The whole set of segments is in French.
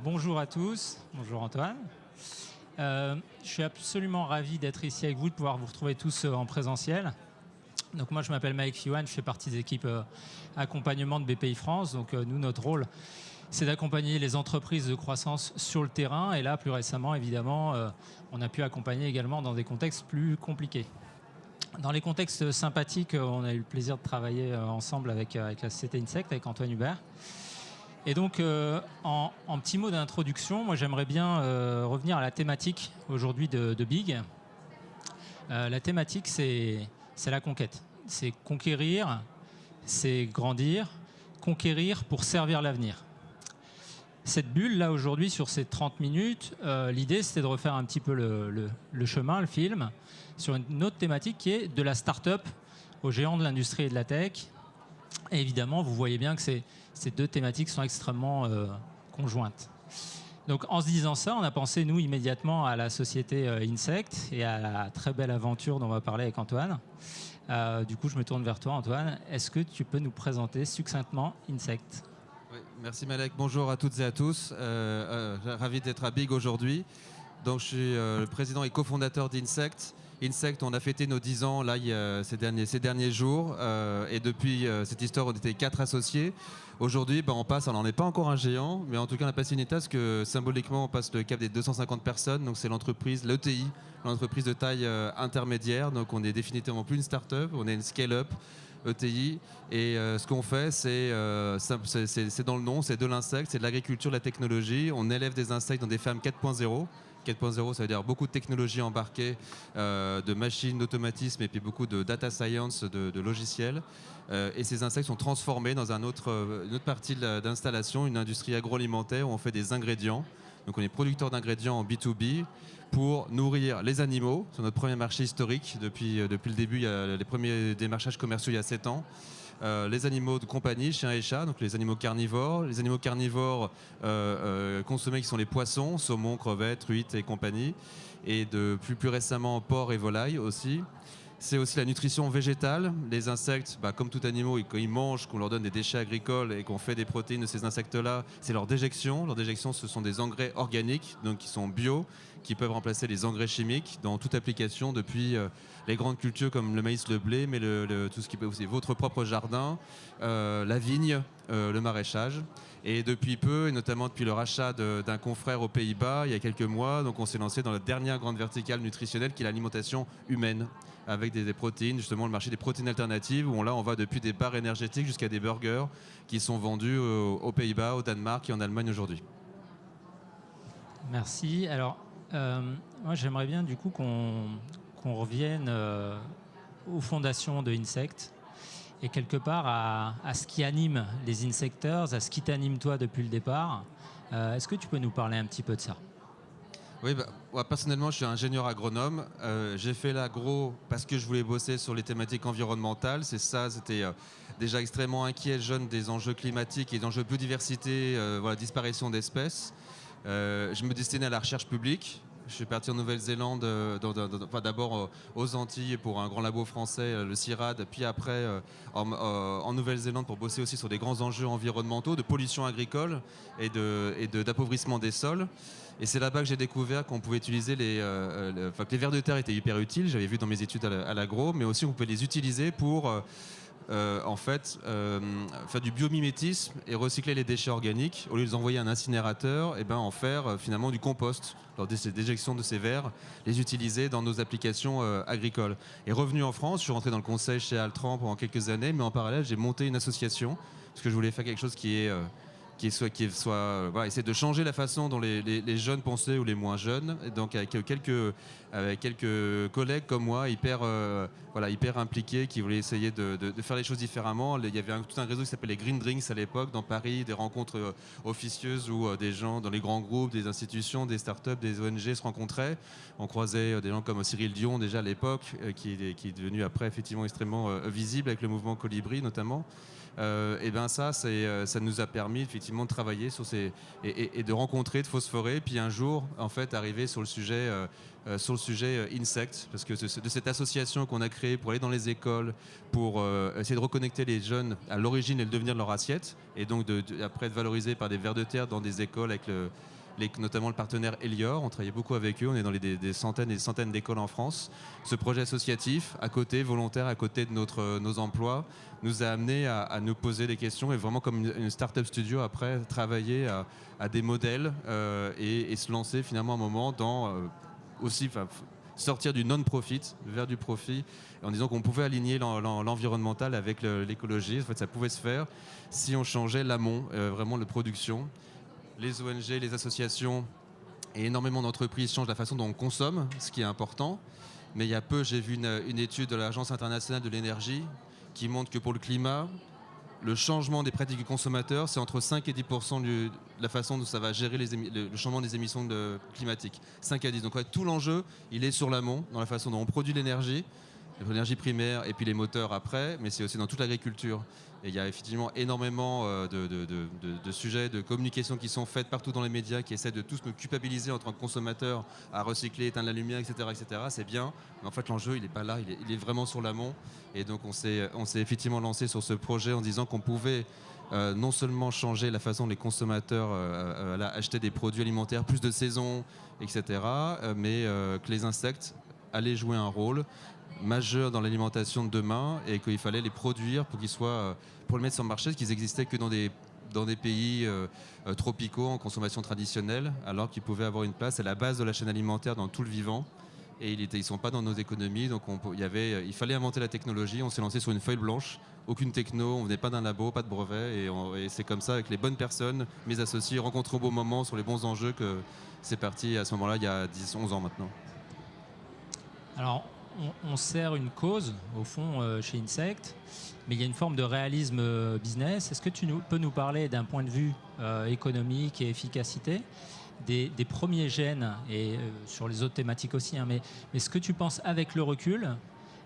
Bonjour à tous, bonjour Antoine. Je suis absolument ravi d'être ici avec vous, de pouvoir vous retrouver tous en présentiel. Donc moi je m'appelle Mike Fiwan, je fais partie des équipes accompagnement de BPI France. Donc nous, notre rôle, c'est d'accompagner les entreprises de croissance sur le terrain. Et là, plus récemment, évidemment, on a pu accompagner également dans des contextes plus compliqués. Dans les contextes sympathiques, on a eu le plaisir de travailler ensemble avec la société Insect, avec Antoine Hubert. Et donc, en petit mot d'introduction, moi j'aimerais bien revenir à la thématique aujourd'hui de Big. La thématique, c'est la conquête. C'est conquérir, c'est grandir, conquérir pour servir l'avenir. Cette bulle, là, aujourd'hui, sur ces 30 minutes, l'idée, c'était de refaire un petit peu le chemin, le film, sur une autre thématique qui est de la start-up aux géants de l'industrie et de la tech. Et évidemment, vous voyez bien que ces deux thématiques sont extrêmement conjointes. Donc, en se disant ça, on a pensé, nous, immédiatement à la société Insect et à la très belle aventure dont on va parler avec Antoine. Du coup, je me tourne vers toi, Antoine. Est-ce que tu peux nous présenter succinctement Insect ? Oui, merci Malek, bonjour à toutes et à tous. Ravi d'être à Big aujourd'hui. Donc, je suis le président et cofondateur d'Insect. Insect, on a fêté nos 10 ans là, ces derniers jours. Et depuis cette histoire, on était 4 associés. Aujourd'hui, on passe, alors on n'est pas encore un géant, mais en tout cas, on a passé une étape parce que symboliquement, on passe le cap des 250 personnes. Donc, c'est l'entreprise, l'ETI, l'entreprise de taille intermédiaire. Donc, on est définitivement plus une start-up, on est une scale-up. ETI, et ce qu'on fait, c'est dans le nom, c'est de l'insecte, c'est de l'agriculture, de la technologie. On élève des insectes dans des fermes 4.0. 4.0, ça veut dire beaucoup de technologies embarquées, de machines, d'automatisme et puis beaucoup de data science, de logiciels. Et ces insectes sont transformés dans une autre partie d'installation, une industrie agroalimentaire où on fait des ingrédients. Donc on est producteur d'ingrédients en B2B pour nourrir les animaux. C'est notre premier marché historique. Depuis le début, il y a les premiers démarchages commerciaux il y a 7 ans. Les animaux de compagnie, chiens et chats, donc les animaux carnivores. Les animaux carnivores consommés qui sont les poissons, saumon, crevettes, truites et compagnie. Et plus récemment, porc et volailles aussi. C'est aussi la nutrition végétale. Les insectes, comme tout animal, quand ils mangent, qu'on leur donne des déchets agricoles et qu'on fait des protéines de ces insectes-là, c'est leur déjection. Leur déjection, ce sont des engrais organiques, donc qui sont bio, qui peuvent remplacer les engrais chimiques dans toute application, depuis les grandes cultures comme le maïs, le blé, mais tout ce qui peut aussi votre propre jardin, la vigne, le maraîchage. Et depuis peu, et notamment depuis le rachat d'un confrère aux Pays-Bas, il y a quelques mois, donc on s'est lancé dans la dernière grande verticale nutritionnelle qui est l'alimentation humaine, avec des protéines, justement le marché des protéines alternatives, où là on va depuis des barres énergétiques jusqu'à des burgers qui sont vendus aux Pays-Bas, au Danemark et en Allemagne aujourd'hui. Merci. Alors, moi j'aimerais bien du coup qu'on revienne aux fondations de Insect et quelque part à ce qui anime les Insecteurs, à ce qui t'anime toi depuis le départ. Est-ce que tu peux nous parler un petit peu de ça ? Oui, moi, personnellement, je suis ingénieur agronome. J'ai fait l'agro parce que je voulais bosser sur les thématiques environnementales. C'était déjà extrêmement inquiet jeune des enjeux climatiques et des enjeux biodiversité, disparition d'espèces. Je me destinais à la recherche publique. Je suis parti en Nouvelle-Zélande, d'abord aux Antilles pour un grand labo français, le CIRAD, puis après en Nouvelle-Zélande pour bosser aussi sur des grands enjeux environnementaux, de pollution agricole et d'appauvrissement des sols. Et c'est là-bas que j'ai découvert qu'on pouvait utiliser que les vers de terre étaient hyper utiles. J'avais vu dans mes études à l'agro, mais aussi on pouvait les utiliser pour faire du biomimétisme et recycler les déchets organiques. Au lieu de les envoyer à un incinérateur, en faire finalement du compost. Lors des déjections de ces vers, les utiliser dans nos applications agricoles. Et revenu en France, je suis rentré dans le conseil chez Altran pendant quelques années, mais en parallèle, j'ai monté une association parce que je voulais faire quelque chose qui soit essayer de changer la façon dont les jeunes pensaient ou les moins jeunes. Et donc avec quelques collègues comme moi hyper impliqués qui voulaient essayer de faire les choses différemment. Il y avait tout un réseau qui s'appelait les Green Drinks à l'époque dans Paris, des rencontres officieuses où des gens dans les grands groupes, des institutions, des startups, des ONG se rencontraient. On croisait des gens comme Cyril Dion déjà à l'époque, qui est devenu après effectivement extrêmement visible avec le mouvement Colibri notamment. Et ben ça, ça nous a permis effectivement de travailler sur et de rencontrer, de phosphorer, puis un jour, en fait, arriver sur le sujet Insect, parce que de cette association qu'on a créée pour aller dans les écoles, pour essayer de reconnecter les jeunes à l'origine et le devenir de leur assiette, et donc après être valorisé par des vers de terre dans des écoles avec notamment le partenaire Elior. On travaillait beaucoup avec eux, on est dans des centaines et des centaines d'écoles en France. Ce projet associatif, à côté, volontaire, à côté de nos emplois, nous a amené à nous poser des questions et vraiment comme une start-up studio après travailler à des modèles et se lancer finalement un moment dans aussi sortir du non-profit vers du profit en disant qu'on pouvait aligner l'environnemental avec l'écologie. En fait, ça pouvait se faire si on changeait l'amont, vraiment de production. Les ONG, les associations et énormément d'entreprises changent la façon dont on consomme, ce qui est important. Mais il y a peu, j'ai vu une étude de l'Agence internationale de l'énergie qui montre que pour le climat, le changement des pratiques du consommateur, c'est entre 5 et 10% de la façon dont ça va gérer le changement des émissions climatiques. 5 à 10. Donc tout l'enjeu, il est sur l'amont, dans la façon dont on produit l'énergie primaire et puis les moteurs après, mais c'est aussi dans toute l'agriculture. Et il y a effectivement énormément de sujets de communication qui sont faits partout dans les médias, qui essaient de tous nous culpabiliser en tant que consommateurs à recycler, éteindre la lumière, etc. etc. C'est bien, mais en fait l'enjeu il n'est pas là, il est vraiment sur l'amont. Et donc on s'est effectivement lancé sur ce projet en disant qu'on pouvait non seulement changer la façon dont les consommateurs achetaient des produits alimentaires, plus de saison, etc., mais que les insectes allaient jouer un rôle majeur dans l'alimentation de demain et qu'il fallait les produire pour qu'ils soient, pour le mettre sur le marché, qu'ils existaient que dans des pays tropicaux en consommation traditionnelle, alors qu'ils pouvaient avoir une place à la base de la chaîne alimentaire dans tout le vivant. Et ils ne sont pas dans nos économies, donc il fallait inventer la technologie. On s'est lancé sur une feuille blanche, aucune techno, on venait pas d'un labo, pas de brevet, et c'est comme ça, avec les bonnes personnes, mes associés, rencontrés au bon moment, sur les bons enjeux, que c'est parti à ce moment-là, il y a 10-11 ans maintenant. Alors, on sert une cause, au fond, chez Insect, mais il y a une forme de réalisme business. Est-ce que tu peux nous parler d'un point de vue économique et efficacité des premiers gènes, et sur les autres thématiques aussi, hein, mais ce que tu penses avec le recul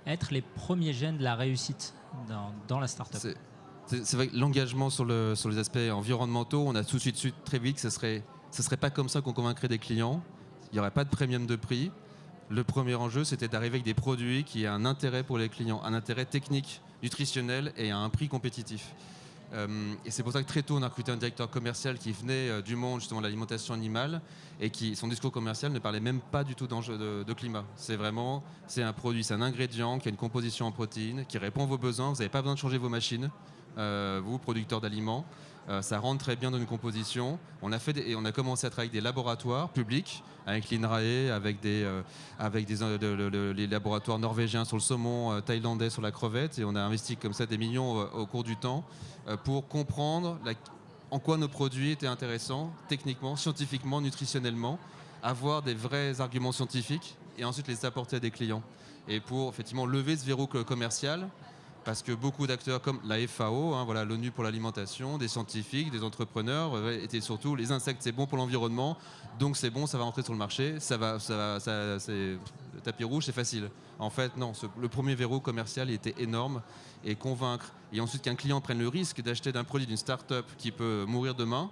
être les premiers gènes de la réussite dans la start-up? C'est vrai que l'engagement sur les aspects environnementaux, on a tout de suite très vite que ce serait pas comme ça qu'on convaincrait des clients. Il n'y aurait pas de premium de prix. Le premier enjeu, c'était d'arriver avec des produits qui aient un intérêt pour les clients, un intérêt technique, nutritionnel et à un prix compétitif. Et c'est pour ça que très tôt, on a recruté un directeur commercial qui venait du monde justement de l'alimentation animale et son discours commercial ne parlait même pas du tout d'enjeu de climat. C'est un produit, c'est un ingrédient qui a une composition en protéines, qui répond à vos besoins. Vous n'avez pas besoin de changer vos machines, vous, producteurs d'aliments. Ça rentre très bien dans une composition. On a commencé à travailler avec des laboratoires publics, avec l'INRAE, avec les laboratoires norvégiens sur le saumon, thaïlandais sur la crevette, et on a investi comme ça des millions au cours du temps pour comprendre en quoi nos produits étaient intéressants, techniquement, scientifiquement, nutritionnellement, avoir des vrais arguments scientifiques et ensuite les apporter à des clients. Et pour effectivement lever ce verrou commercial, parce que beaucoup d'acteurs comme la FAO, voilà, l'ONU pour l'alimentation, des scientifiques, des entrepreneurs, étaient surtout les insectes c'est bon pour l'environnement, donc c'est bon, ça va rentrer sur le marché, c'est le tapis rouge, c'est facile. En fait, non, le premier verrou commercial il était énorme, et convaincre, et ensuite qu'un client prenne le risque d'acheter d'un produit d'une start-up qui peut mourir demain,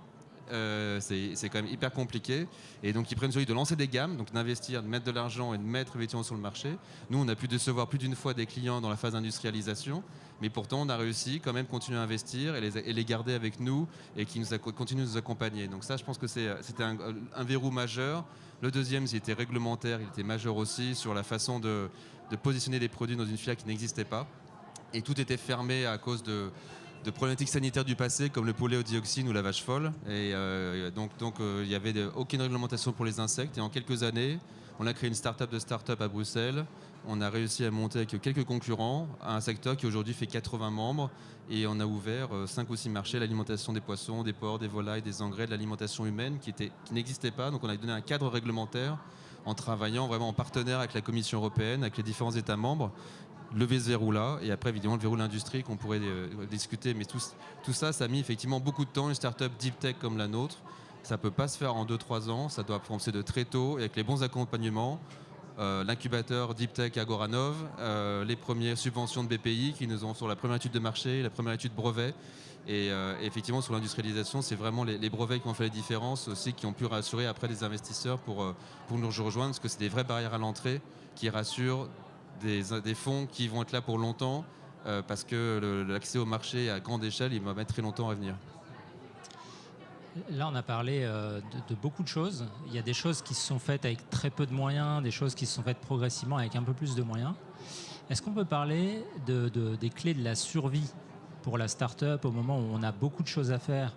c'est quand même hyper compliqué, et donc ils prennent celui de lancer des gammes, donc d'investir, de mettre de l'argent et de mettre effectivement sur le marché. Nous on a pu décevoir plus d'une fois des clients dans la phase d'industrialisation, mais pourtant on a réussi quand même continuer à investir et les garder avec nous et qui continuent de nous accompagner. Donc ça je pense que c'était un verrou majeur. Le deuxième, il était réglementaire, il était majeur aussi sur la façon de positionner des produits dans une filière qui n'existait pas, et tout était fermé à cause de problématiques sanitaires du passé, comme le poulet au dioxine ou la vache folle. Et donc il n'y avait aucune réglementation pour les insectes. Et en quelques années, on a créé une start-up de start-up à Bruxelles. On a réussi à monter avec quelques concurrents à un secteur qui aujourd'hui fait 80 membres. Et on a ouvert 5 ou 6 marchés, l'alimentation des poissons, des porcs, des volailles, des engrais, de l'alimentation humaine qui n'existait pas. Donc on a donné un cadre réglementaire en travaillant vraiment en partenaire avec la Commission européenne, avec les différents États membres, lever ce verrou-là, et après évidemment le verrou de l'industrie qu'on pourrait discuter, mais tout ça, ça a mis effectivement beaucoup de temps. Une start-up deep tech comme la nôtre, ça ne peut pas se faire en 2-3 ans, ça doit commencer de très tôt, et avec les bons accompagnements, l'incubateur Deep Tech Agoranov, les premières subventions de BPI qui nous ont sur la première étude de marché, la première étude brevet. Et effectivement, sur l'industrialisation, c'est vraiment les brevets qui ont fait la différence aussi, qui ont pu rassurer après les investisseurs pour nous rejoindre, parce que c'est des vraies barrières à l'entrée qui rassurent des fonds qui vont être là pour longtemps, parce que l'accès au marché à grande échelle, il va mettre très longtemps à venir. Là, on a parlé de beaucoup de choses. Il y a des choses qui se sont faites avec très peu de moyens, des choses qui se sont faites progressivement avec un peu plus de moyens. Est-ce qu'on peut parler des clés de la survie pour la start-up au moment où on a beaucoup de choses à faire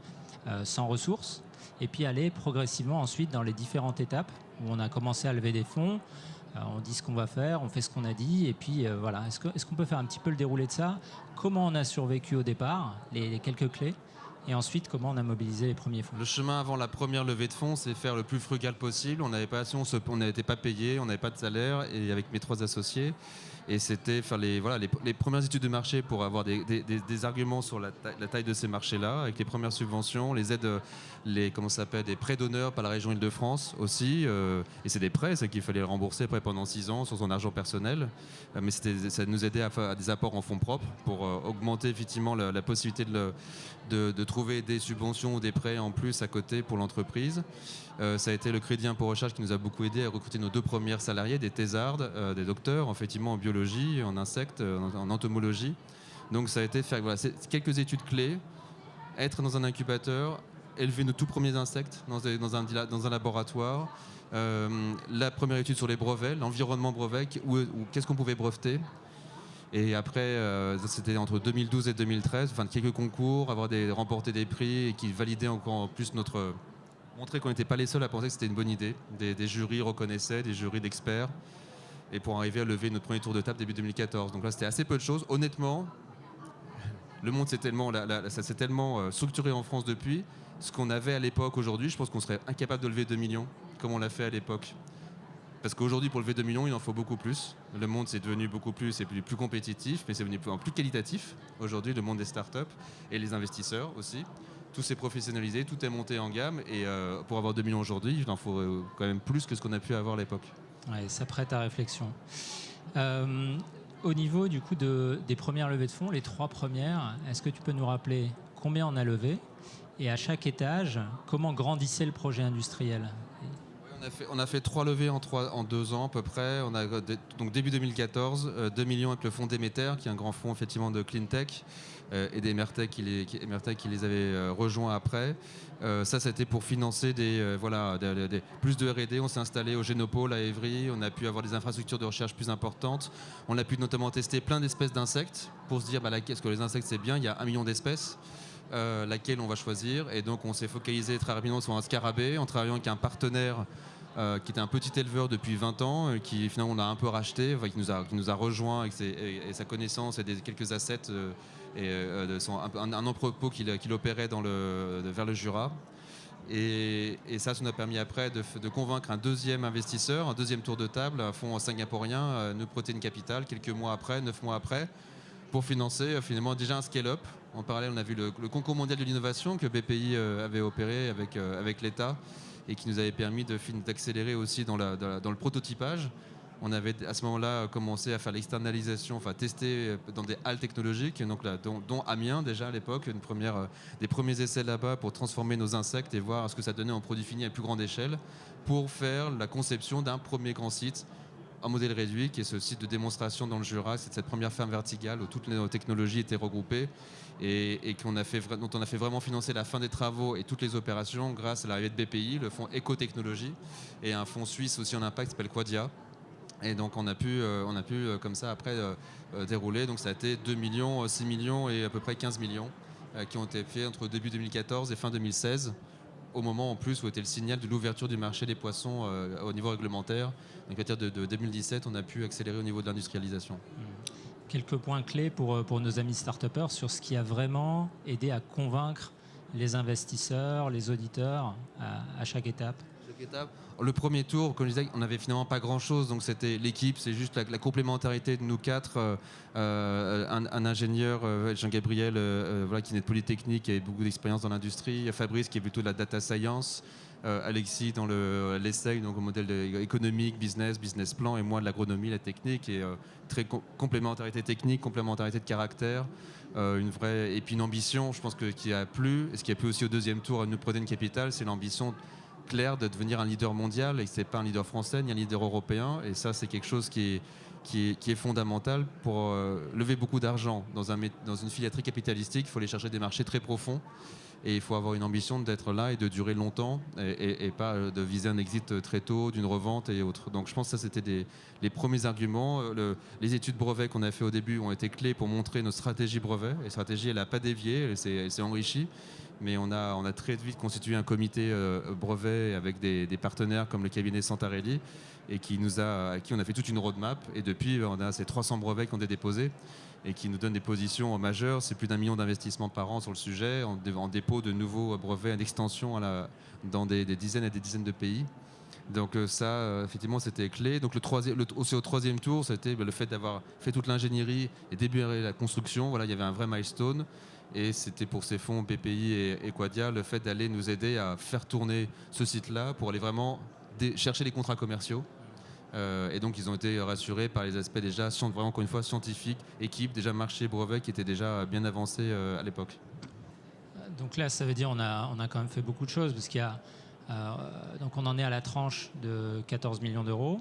sans ressources, et puis aller progressivement ensuite dans les différentes étapes où on a commencé à lever des fonds, on dit ce qu'on va faire, on fait ce qu'on a dit, et puis voilà. Est-ce qu'on peut faire un petit peu le déroulé de ça? Comment on a survécu au départ, les quelques clés, et ensuite comment on a mobilisé les premiers fonds? Le chemin avant la première levée de fonds, c'est faire le plus frugal possible. On n'était pas payé, on n'avait pas de salaire, et avec mes 3 associés. Et c'était faire les premières études de marché pour avoir des arguments sur la taille de ces marchés-là, avec les premières subventions, les aides, des prêts d'honneur par la région Île-de-France aussi. Et c'est des prêts, c'est qu'il fallait les rembourser après pendant 6 ans sur son argent personnel. Mais ça nous aidait à des apports en fonds propres pour augmenter effectivement la possibilité de trouver des subventions ou des prêts en plus à côté pour l'entreprise. Ça a été le Crédit Impôt Recherche qui nous a beaucoup aidé à recruter nos 2 premières salariés, des thésardes, des docteurs, effectivement en biologie, en insectes, en entomologie. Donc ça a été faire quelques études clés, être dans un incubateur, élever nos tout premiers insectes dans un laboratoire, la première étude sur les brevets, l'environnement brevet, qu'est-ce qu'on pouvait breveter. Et après, c'était entre 2012 et 2013, quelques concours, remporter des prix et qui validaient encore plus montrer qu'on n'était pas les seuls à penser que c'était une bonne idée. Des jurys reconnaissaient, des jurys d'experts, et pour arriver à lever notre premier tour de table début 2014. Donc là, c'était assez peu de choses. Honnêtement, le monde ça s'est tellement structuré en France depuis. Ce qu'on avait à l'époque, aujourd'hui, je pense qu'on serait incapable de lever 2 millions, comme on l'a fait à l'époque. Parce qu'aujourd'hui, pour lever 2 millions, il en faut beaucoup plus. Le monde, c'est devenu beaucoup plus, c'est plus compétitif, mais c'est devenu plus qualitatif. Aujourd'hui, le monde des startups et les investisseurs aussi. Tout s'est professionnalisé, tout est monté en gamme. Et pour avoir 2 millions aujourd'hui, il en faut quand même plus que ce qu'on a pu avoir à l'époque. Ouais, ça prête à réflexion. Au niveau du coup des premières levées de fonds, les 3 premières, est-ce que tu peux nous rappeler combien on a levé et à chaque étage, comment grandissait le projet industriel? On a fait 3 levées en 2 ans à peu près. Donc début 2014, 2 millions avec le fonds Demeter, qui est un grand fonds effectivement de clean tech, et des Emertech qui les avaient rejoints après. Ça, c'était pour financer plus de R&D. On s'est installé au Génopôle à Évry. On a pu avoir des infrastructures de recherche plus importantes. On a pu notamment tester plein d'espèces d'insectes pour se dire est-ce que les insectes c'est bien? Il y a 1 million d'espèces. Laquelle on va choisir, et donc on s'est focalisé très rapidement sur un scarabée en travaillant avec un partenaire qui était un petit éleveur depuis 20 ans, qui finalement on a un peu racheté, qui nous a rejoint avec sa connaissance et quelques assets un entrepôt qu'il opérait vers le Jura. Et ça nous a permis après de convaincre un deuxième investisseur, un deuxième tour de table, un fonds singapourien, New Protein Capital, 9 mois après, pour financer finalement déjà un scale-up. En parallèle, on a vu le concours mondial de l'innovation que BPI avait opéré avec l'État, et qui nous avait permis d'accélérer aussi dans le prototypage. On avait à ce moment-là commencé à faire l'externalisation, tester dans des halles technologiques, donc dont Amiens déjà à l'époque, des premiers essais là-bas pour transformer nos insectes et voir ce que ça donnait en produit fini à plus grande échelle, pour faire la conception d'un premier grand site en modèle réduit, qui est ce site de démonstration dans le Jura. C'est cette première ferme verticale où toutes nos technologies étaient regroupées, et dont on a fait vraiment financer la fin des travaux et toutes les opérations grâce à l'arrivée de BPI, le fonds Écotechnologie, et un fonds suisse aussi en impact qui s'appelle Quadia. Et donc on a pu comme ça après dérouler. Donc ça a été 2 millions, 6 millions et à peu près 15 millions qui ont été faits entre début 2014 et fin 2016, au moment en plus où était le signal de l'ouverture du marché des poissons au niveau réglementaire. Donc à partir de 2017, on a pu accélérer au niveau de l'industrialisation. Quelques points clés pour nos amis start-upers sur ce qui a vraiment aidé à convaincre les investisseurs, les auditeurs à chaque étape. Le premier tour, comme je disais, on n'avait finalement pas grand-chose, donc c'était l'équipe, c'est juste la complémentarité de nous 4, un ingénieur, Jean-Gabriel, qui est de Polytechnique et a beaucoup d'expérience dans l'industrie, Fabrice qui est plutôt de la data science, Alexis dans l'essai, donc au modèle économique, business plan, et moi de l'agronomie, la technique, et très complémentarité technique, complémentarité de caractère, et puis une ambition, je pense qui a plu, et ce qui a plu aussi au deuxième tour à New Protein Capital, c'est l'ambition claire de devenir un leader mondial, et que c'est pas un leader français ni un leader européen, et ça c'est quelque chose qui est fondamental pour lever beaucoup d'argent dans une filière très capitalistique. Il faut aller chercher des marchés très profonds. Et il faut avoir une ambition d'être là et de durer longtemps et pas de viser un exit très tôt, d'une revente et autres. Donc je pense que ça, c'était les premiers arguments. Les études brevets qu'on a fait au début ont été clés pour montrer notre stratégie brevet. Et la stratégie, elle n'a pas dévié, elle s'est enrichie. Mais on a très vite constitué un comité brevet avec des partenaires comme le cabinet Santarelli et à qui on a fait toute une roadmap. Et depuis, on a ces 300 brevets qui ont été déposés et qui nous donnent des positions majeures. C'est plus d'1 million d'investissements par an sur le sujet, en dépôt de nouveaux brevets d'extension dans des dizaines et des dizaines de pays. Donc ça, effectivement, c'était clé. Donc aussi au troisième tour, c'était le fait d'avoir fait toute l'ingénierie et débuté la construction. Voilà, il y avait un vrai milestone. Et c'était pour ces fonds BPI et Quadia, le fait d'aller nous aider à faire tourner ce site-là pour aller vraiment chercher les contrats commerciaux. Et donc ils ont été rassurés par les aspects déjà, vraiment encore une fois, scientifiques, équipe, déjà marché, brevet qui était déjà bien avancé à l'époque. Donc là, ça veut dire on a quand même fait beaucoup de choses, parce qu'il y a donc on en est à la tranche de 14 millions d'euros.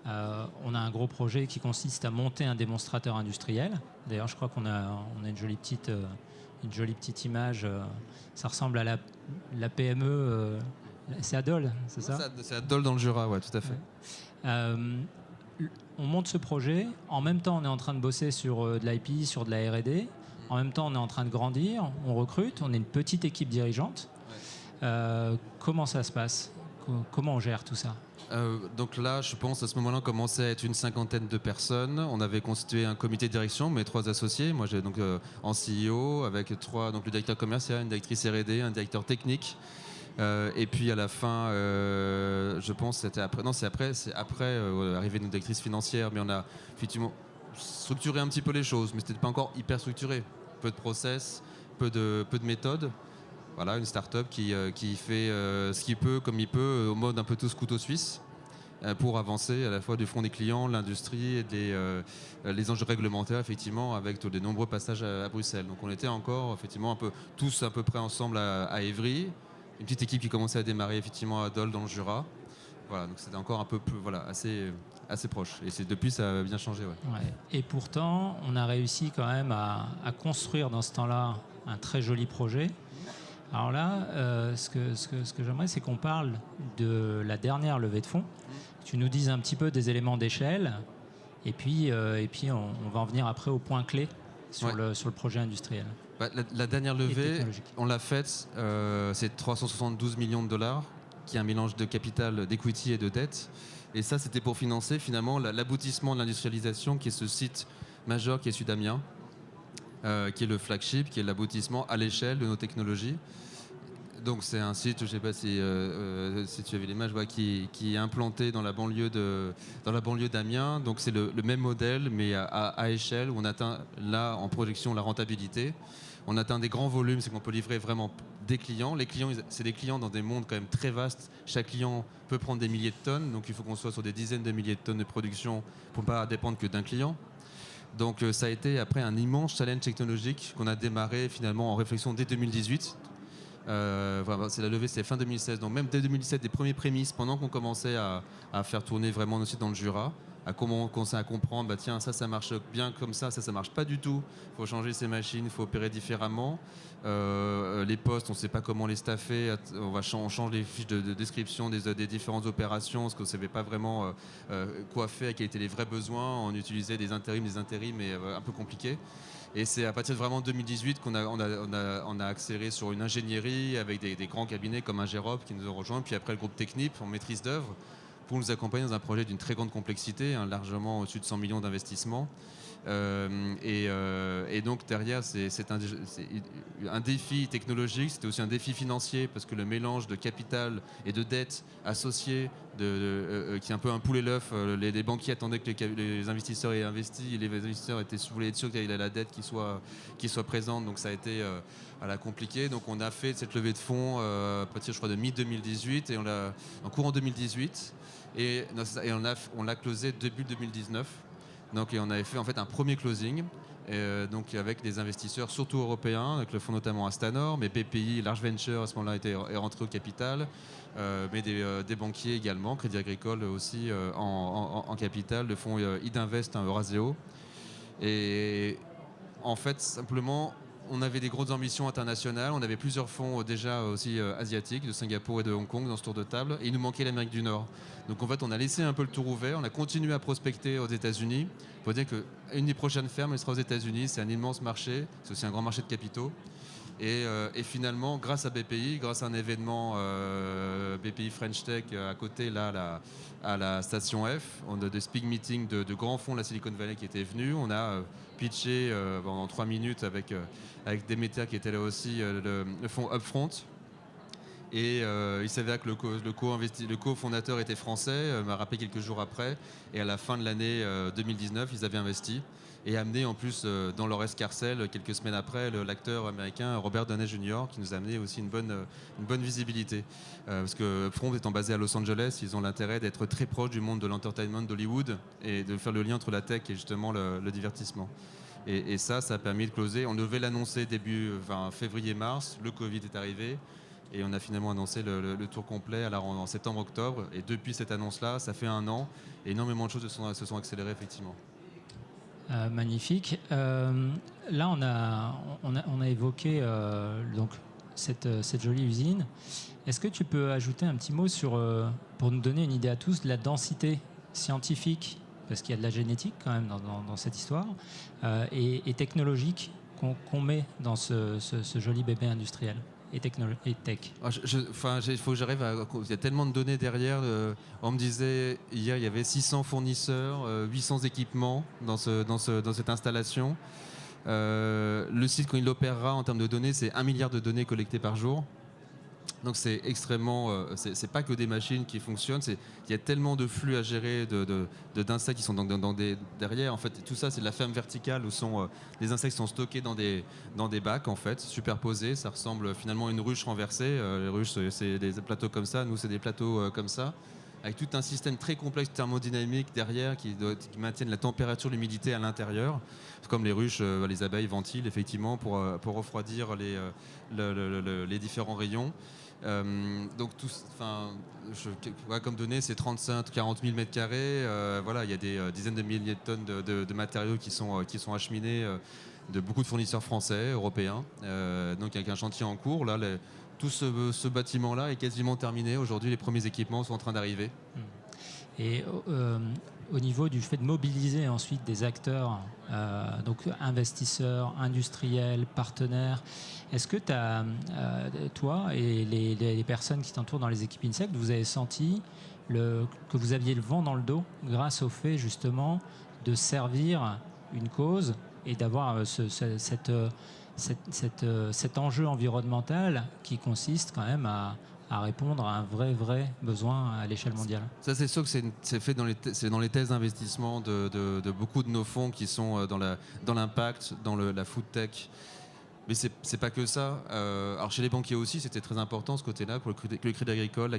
On a un gros projet qui consiste à monter un démonstrateur industriel. D'ailleurs, je crois qu'on a une jolie petite image. Ça ressemble à la PME. C'est à Dole, c'est ça ? C'est à Dole dans le Jura, ouais, tout à fait. On monte ce projet. En même temps, on est en train de bosser sur de l'IP, sur de la R&D. En même temps, on est en train de grandir. On recrute. On est une petite équipe dirigeante. Comment ça se passe ? Comment on gère tout ça ? Donc là, je pense à ce moment-là, on commençait à être une 50aine de personnes. On avait constitué un comité de direction, mes 3 associés. Moi, j'ai donc en CEO avec donc le directeur commercial, une directrice R&D, un directeur technique. Et puis à la fin, je pense c'était après. Non, c'est après l'arrivée de notre directrice financière, mais on a effectivement structuré un petit peu les choses, mais c'était pas encore hyper structuré. Peu de process, peu de méthodes. Voilà, une start-up qui fait ce qu'il peut, comme il peut, au mode un peu tous couteau suisse, pour avancer à la fois du front des clients, l'industrie et les enjeux réglementaires, effectivement, avec de nombreux passages à Bruxelles. Donc on était encore, effectivement, tous à peu près ensemble à Évry. Une petite équipe qui commençait à démarrer, effectivement, à Dole, dans le Jura. Voilà, donc c'était encore un peu plus, assez proche. Et depuis, ça a bien changé. Ouais. Ouais. Et pourtant, on a réussi quand même à construire dans ce temps-là un très joli projet. Alors là, ce que j'aimerais, c'est qu'on parle de la dernière levée de fonds. Tu nous dises un petit peu des éléments d'échelle, et puis on va en venir après au point clé sur le projet industriel. La dernière levée, on l'a faite, c'est 372 millions de dollars, qui est un mélange de capital, d'equity et de dette. Et ça, c'était pour financer finalement l'aboutissement de l'industrialisation, qui est ce site majeur qui est celui d'Amiens, qui est le flagship, qui est l'aboutissement à l'échelle de nos technologies. Donc c'est un site, je ne sais pas si tu as vu l'image, qui est implanté dans la banlieue d'Amiens. Donc c'est le même modèle, mais à échelle, où on atteint là en projection la rentabilité. On atteint des grands volumes, c'est qu'on peut livrer vraiment des clients. Les clients, c'est des clients dans des mondes quand même très vastes. Chaque client peut prendre des milliers de tonnes, donc il faut qu'on soit sur des dizaines de milliers de tonnes de production pour ne pas dépendre que d'un client. Donc ça a été après un immense challenge technologique qu'on a démarré finalement en réflexion dès 2018. C'est la levée, c'est fin 2016. Donc même dès 2017, des premiers prémices, pendant qu'on commençait à faire tourner vraiment nos sites dans le Jura, à commencer à comprendre, tiens, ça marche bien comme ça marche pas du tout. Il faut changer ces machines, il faut opérer différemment. Les postes, on ne sait pas comment les staffer. On change les fiches de description des différentes opérations, parce qu'on ne savait pas vraiment quoi faire, quels étaient les vrais besoins. On utilisait des intérims, mais un peu compliqués. Et c'est à partir de vraiment 2018 qu'on a accéléré sur une ingénierie avec des grands cabinets comme Ingerop qui nous ont rejoints, puis après le groupe Technip en maîtrise d'œuvre, pour nous accompagner dans un projet d'une très grande complexité, hein, largement au-dessus de 100 millions d'investissements. Et donc derrière, c'est un défi technologique, c'était aussi un défi financier parce que le mélange de capital et de dette associée, qui est un peu un poule et l'œuf, les banquiers attendaient que les investisseurs aient investi, et les investisseurs voulaient être sûrs qu'il y ait la dette qui soit présente, donc ça a été compliqué. Donc on a fait cette levée de fonds à partir, je crois, de mi-2018 et en courant 2018 et on l'a closé début 2019. Donc, et on avait fait en fait un premier closing, donc avec des investisseurs surtout européens, avec le fonds notamment Astanor, mais BPI, Large Venture à ce moment-là est rentré au capital, mais des banquiers également, Crédit Agricole aussi en capital, le fonds Idinvest, Euraseo. Et en fait, simplement, on avait des grosses ambitions internationales, on avait plusieurs fonds déjà aussi asiatiques, de Singapour et de Hong Kong dans ce tour de table, et il nous manquait l'Amérique du Nord. Donc en fait, on a laissé un peu le tour ouvert, on a continué à prospecter aux États-Unis. Il faut dire qu'une des prochaines fermes, elle sera aux États-Unis, c'est un immense marché, c'est aussi un grand marché de capitaux. Et finalement, grâce à BPI, grâce à un événement BPI French Tech à côté, là, à la station F, on a des speak meetings de grands fonds de la Silicon Valley qui étaient venus. On a pitché pendant 3 minutes avec Demeter qui était là aussi, le fonds Upfront. Et il s'avère que le cofondateur était français, m'a rappelé quelques jours après. Et à la fin de l'année 2019, ils avaient investi et amené en plus dans leur escarcelle, quelques semaines après, l'acteur américain Robert Downey Jr. qui nous a amené aussi une bonne visibilité. Parce que Front étant basé à Los Angeles, ils ont l'intérêt d'être très proches du monde de l'entertainment d'Hollywood et de faire le lien entre la tech et justement le divertissement. Et ça a permis de closer. On devait l'annoncer début février-mars, le Covid est arrivé. Et on a finalement annoncé le tour complet en septembre-octobre. Et depuis cette annonce-là, ça fait 1 an. Et énormément de choses se sont accélérées, effectivement. Magnifique. Là, on a évoqué donc cette jolie usine. Est-ce que tu peux ajouter un petit mot pour nous donner une idée à tous de la densité scientifique, parce qu'il y a de la génétique quand même dans cette histoire, et technologique qu'on met dans ce joli bébé industriel et tech. Il faut que j'arrive à... Il y a tellement de données derrière. On me disait, hier, il y avait 600 fournisseurs, 800 équipements dans cette installation. Le site, quand il opérera en termes de données, c'est 1 milliard de données collectées par jour. Donc c'est extrêmement... c'est pas que des machines qui fonctionnent, il y a tellement de flux à gérer, d'insectes qui sont derrière. En fait, tout ça, c'est de la ferme verticale où les insectes sont stockés dans des bacs, en fait, superposés. Ça ressemble finalement à une ruche renversée. Les ruches, c'est des plateaux comme ça. Nous, c'est des plateaux comme ça, avec tout un système très complexe thermodynamique derrière qui maintiennent la température, l'humidité à l'intérieur. Comme les ruches, les abeilles ventilent effectivement pour refroidir les différents rayons. Donc comme données, c'est 35-40 000 mètres carrés. Voilà, il y a des dizaines de milliers de tonnes de matériaux qui sont acheminés de beaucoup de fournisseurs français, européens. Donc avec un chantier en cours, là, tout ce bâtiment-là est quasiment terminé. Aujourd'hui, les premiers équipements sont en train d'arriver. Et au niveau du fait de mobiliser ensuite des acteurs, donc investisseurs, industriels, partenaires, est-ce que toi et les personnes qui t'entourent dans les équipes INSECT, vous avez senti que vous aviez le vent dans le dos grâce au fait justement de servir une cause et d'avoir cet enjeu environnemental qui consiste quand même à répondre à un vrai besoin à l'échelle mondiale? Ça, c'est sûr que c'est fait dans les thèses d'investissement de beaucoup de nos fonds qui sont dans l'impact, dans la food tech. Mais c'est pas que ça. Alors chez les banquiers aussi, c'était très important ce côté-là pour le Crédit Agricole, la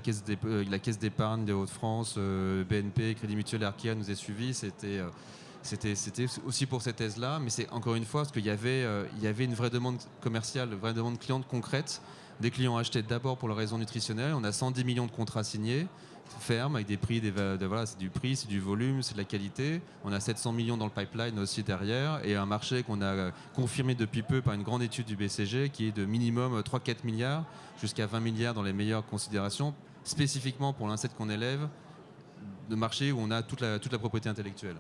caisse d'épargne des Hauts-de-France, BNP, Crédit Mutuel, Arkéa nous a suivis. C'était aussi pour cette thèse-là, mais c'est encore une fois parce qu'il y avait une vraie demande commerciale, une vraie demande cliente concrète. Des clients achetaient d'abord pour leur raison nutritionnelle. On a 110 millions de contrats signés, fermes, avec des prix, voilà, c'est du prix, c'est du volume, c'est de la qualité. On a 700 millions dans le pipeline aussi derrière, et un marché qu'on a confirmé depuis peu par une grande étude du BCG qui est de minimum 3-4 milliards jusqu'à 20 milliards dans les meilleures considérations, spécifiquement pour l'insecte qu'on élève, de marché où on a toute la propriété intellectuelle.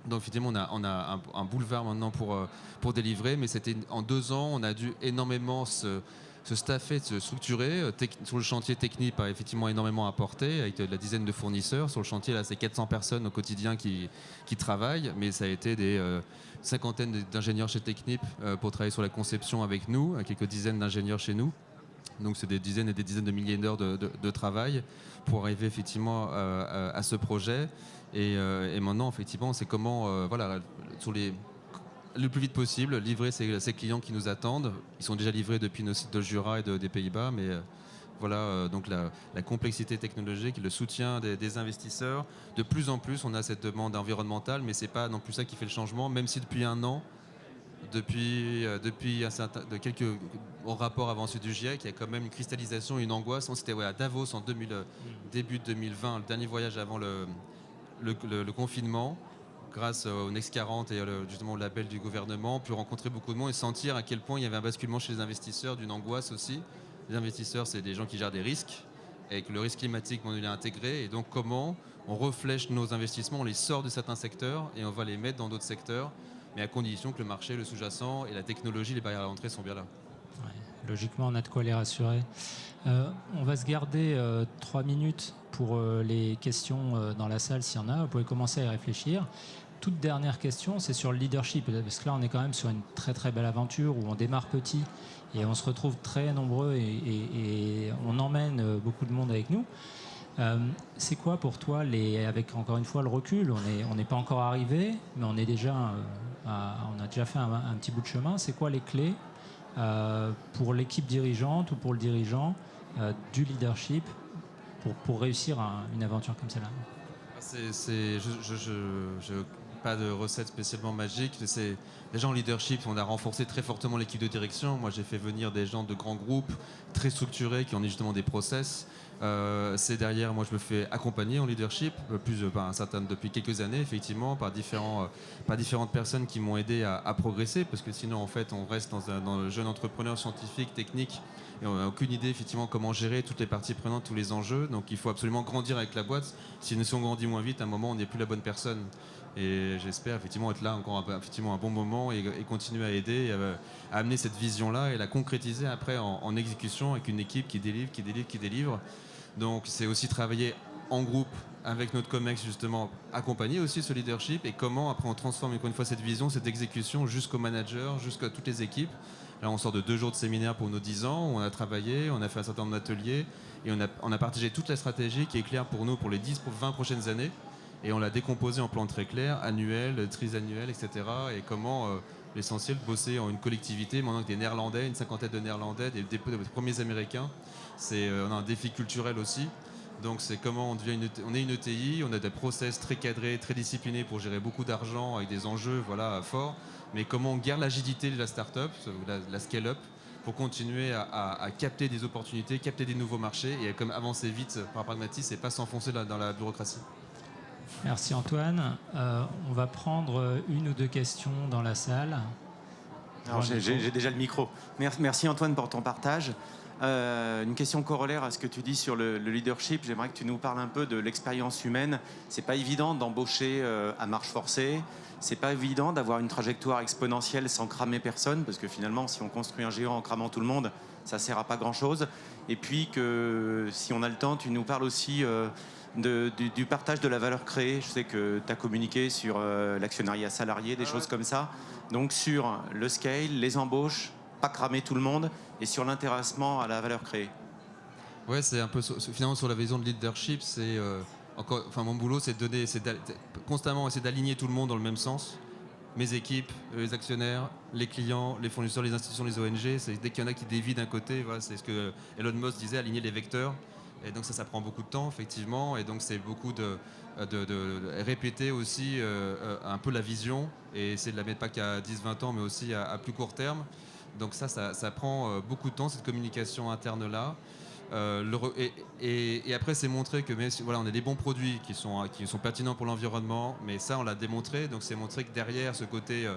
Donc effectivement, on a un boulevard maintenant pour délivrer, mais c'était en 2 ans, on a dû énormément se se staffer, de se structurer. Sur le chantier technique, a effectivement énormément apporté, avec la dizaine de fournisseurs. Sur le chantier, là, c'est 400 personnes au quotidien qui travaillent, mais ça a été des cinquantaines d'ingénieurs chez Technip pour travailler sur la conception avec nous, quelques dizaines d'ingénieurs chez nous. Donc c'est des dizaines et des dizaines de milliers d'heures de travail pour arriver effectivement à ce projet. Et maintenant, effectivement, c'est comment, le plus vite possible, livrer ces clients qui nous attendent. Ils sont déjà livrés depuis nos sites de Jura et des Pays-Bas, mais donc la complexité technologique, le soutien des investisseurs. De plus en plus, on a cette demande environnementale, mais c'est pas non plus ça qui fait le changement, même si depuis un an, depuis quelques rapports avancés du GIEC, il y a quand même une cristallisation, une angoisse. C'était à Davos en début 2020, le dernier voyage avant le confinement, grâce au Next 40 et justement au label du gouvernement, pu rencontrer beaucoup de monde et sentir à quel point il y avait un basculement chez les investisseurs, d'une angoisse aussi. Les investisseurs, c'est des gens qui gèrent des risques, et que le risque climatique, on est intégré. Et donc comment on reflèche nos investissements, on les sort de certains secteurs et on va les mettre dans d'autres secteurs, mais à condition que le marché, le sous-jacent et la technologie, les barrières à l'entrée sont bien là. Ouais, logiquement, on a de quoi les rassurer. On va se garder 3 minutes pour les questions dans la salle, s'il y en a. Vous pouvez commencer à y réfléchir. Toute dernière question, c'est sur le leadership, parce que là, on est quand même sur une très très belle aventure où on démarre petit et on se retrouve très nombreux et on emmène beaucoup de monde avec nous. C'est quoi pour toi, avec encore une fois le recul, on n'est pas encore arrivé, mais on a déjà fait un petit bout de chemin. C'est quoi les clés pour l'équipe dirigeante ou pour le dirigeant du leadership pour réussir une aventure comme celle-là? Pas de recette spécialement magique. C'est déjà en leadership, on a renforcé très fortement l'équipe de direction. Moi, j'ai fait venir des gens de grands groupes très structurés qui ont justement des process. C'est derrière, moi, je me fais accompagner en leadership, depuis quelques années, effectivement, par différentes personnes qui m'ont aidé à progresser, parce que sinon, en fait, on reste dans le jeune entrepreneur scientifique, technique, et on n'a aucune idée, effectivement, comment gérer toutes les parties prenantes, tous les enjeux. Donc, il faut absolument grandir avec la boîte. Si on grandit moins vite, à un moment, on n'est plus la bonne personne. Et j'espère effectivement être là encore effectivement un bon moment et continuer à aider, à amener cette vision-là et la concrétiser après en exécution avec une équipe qui délivre. Donc c'est aussi travailler en groupe avec notre COMEX, justement, accompagner aussi ce leadership et comment après on transforme encore une fois cette vision, cette exécution jusqu'aux managers, jusqu'à toutes les équipes. Là on sort de 2 jours de séminaire pour nos 10 ans, où on a travaillé, on a fait un certain nombre d'ateliers et on a partagé toute la stratégie qui est claire pour nous pour les 20 prochaines années. Et on l'a décomposé en plans très clairs, annuels, trisannuels, etc. Et comment l'essentiel, bosser en une collectivité, maintenant avec des Néerlandais, une cinquantaine de Néerlandais, des premiers Américains. On a un défi culturel aussi. Donc c'est comment on est une ETI, on a des process très cadrés, très disciplinés pour gérer beaucoup d'argent avec des enjeux forts. Mais comment on garde l'agilité de la start-up, la scale-up, pour continuer à capter des opportunités, capter des nouveaux marchés et comme avancer vite par pragmatisme et pas s'enfoncer dans la bureaucratie. Merci Antoine. On va prendre 1 ou 2 questions dans la salle. Alors j'ai déjà le micro. Merci Antoine pour ton partage. Une question corollaire à ce que tu dis sur le leadership. J'aimerais que tu nous parles un peu de l'expérience humaine. C'est pas évident d'embaucher à marche forcée. C'est pas évident d'avoir une trajectoire exponentielle sans cramer personne, parce que finalement, si on construit un géant en cramant tout le monde, ça sert à pas grand-chose. Et puis que si on a le temps, tu nous parles aussi du partage de la valeur créée. Je sais que tu as communiqué sur l'actionnariat salarié, des choses comme ça. Donc sur le scale, les embauches, pas cramer tout le monde, et sur l'intéressement à la valeur créée. Ouais, c'est un peu finalement sur la vision de leadership. Mon boulot, c'est constamment essayer d'aligner tout le monde dans le même sens. Mes équipes, les actionnaires, les clients, les fournisseurs, les institutions, les ONG. Dès qu'il y en a qui dévient d'un côté, c'est ce que Elon Musk disait, aligner les vecteurs. Et donc ça prend beaucoup de temps, effectivement. Et donc c'est beaucoup de répéter aussi un peu la vision et essayer de la mettre pas qu'à 10-20 ans, mais aussi à plus court terme. Donc ça prend beaucoup de temps, cette communication interne-là. Et après, c'est montrer que on a des bons produits qui sont pertinents pour l'environnement, mais ça, on l'a démontré. Donc c'est montrer que derrière ce côté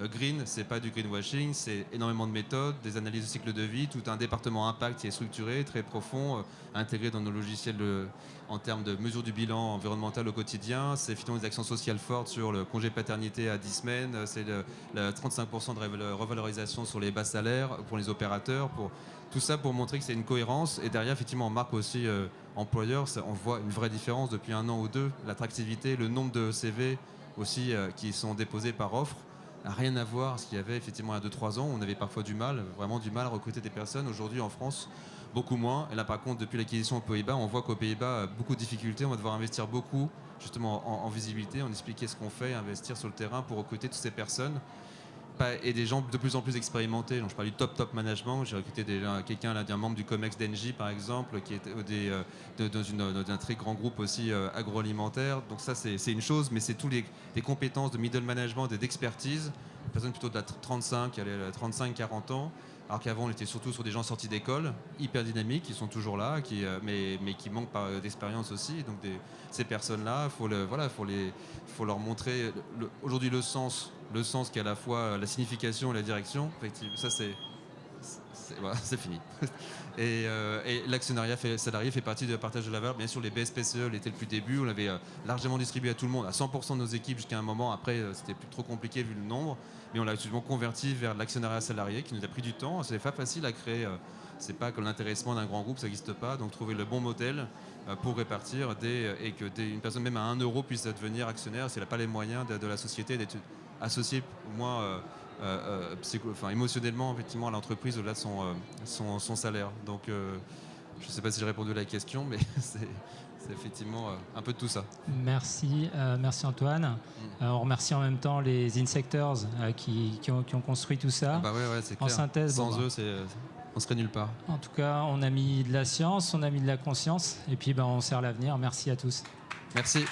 green, c'est pas du greenwashing, c'est énormément de méthodes, des analyses de cycle de vie, tout un département impact qui est structuré, très profond, intégré dans nos logiciels en termes de mesure du bilan environnemental au quotidien. C'est finalement des actions sociales fortes sur le congé paternité à 10 semaines, c'est 35% de revalorisation sur les bas salaires pour les opérateurs, pour tout ça pour montrer que c'est une cohérence. Et derrière, effectivement, en marque aussi employeur, on voit une vraie différence depuis 1 an ou 2. L'attractivité, le nombre de CV aussi qui sont déposés par offre n'a rien à voir à ce qu'il y avait effectivement il y a 2-3 ans. On avait parfois vraiment du mal à recruter des personnes. Aujourd'hui, en France, beaucoup moins. Et là, par contre, depuis l'acquisition aux Pays-Bas, on voit qu'aux Pays-Bas, beaucoup de difficultés. On va devoir investir beaucoup, justement, en visibilité, en expliquer ce qu'on fait, investir sur le terrain pour recruter toutes ces personnes. Et des gens de plus en plus expérimentés. Donc, je parle du top management. J'ai recruté quelqu'un, un membre du COMEX d'Engie, par exemple, qui est dans un très grand groupe aussi agroalimentaire. Donc ça, c'est une chose, mais c'est tous les compétences de middle management et d'expertise. Des personnes plutôt de la 35-40 ans. Alors qu'avant, on était surtout sur des gens sortis d'école, hyper dynamiques, qui sont toujours là, mais qui manquent d'expérience aussi. Donc ces personnes-là, faut leur montrer aujourd'hui le sens qui est à la fois la signification et la direction. Effectivement, ça voilà, c'est fini. Et l'actionnariat salarié fait partie du partage de la valeur. Bien sûr, les BSPCE l'étaient le plus début. On l'avait largement distribué à tout le monde, à 100% de nos équipes jusqu'à un moment. Après, c'était plus trop compliqué vu le nombre. Mais on l'a absolument converti vers l'actionnariat salarié qui nous a pris du temps. C'est pas facile à créer. C'est pas comme l'intéressement d'un grand groupe, ça n'existe pas. Donc trouver le bon modèle pour répartir et que une personne même à 1 euro puisse devenir actionnaire si elle n'a pas les moyens de la société d'être associée au moins émotionnellement effectivement à l'entreprise au-delà de son salaire. Donc je ne sais pas si j'ai répondu à la question, mais c'est effectivement un peu de tout ça. Merci Antoine. On remercie en même temps les Insectors qui ont construit tout ça. Ah bah ouais, c'est clair. En synthèse, sans eux, on serait nulle part. En tout cas, on a mis de la science, on a mis de la conscience, et puis on sert l'avenir. Merci à tous. Merci.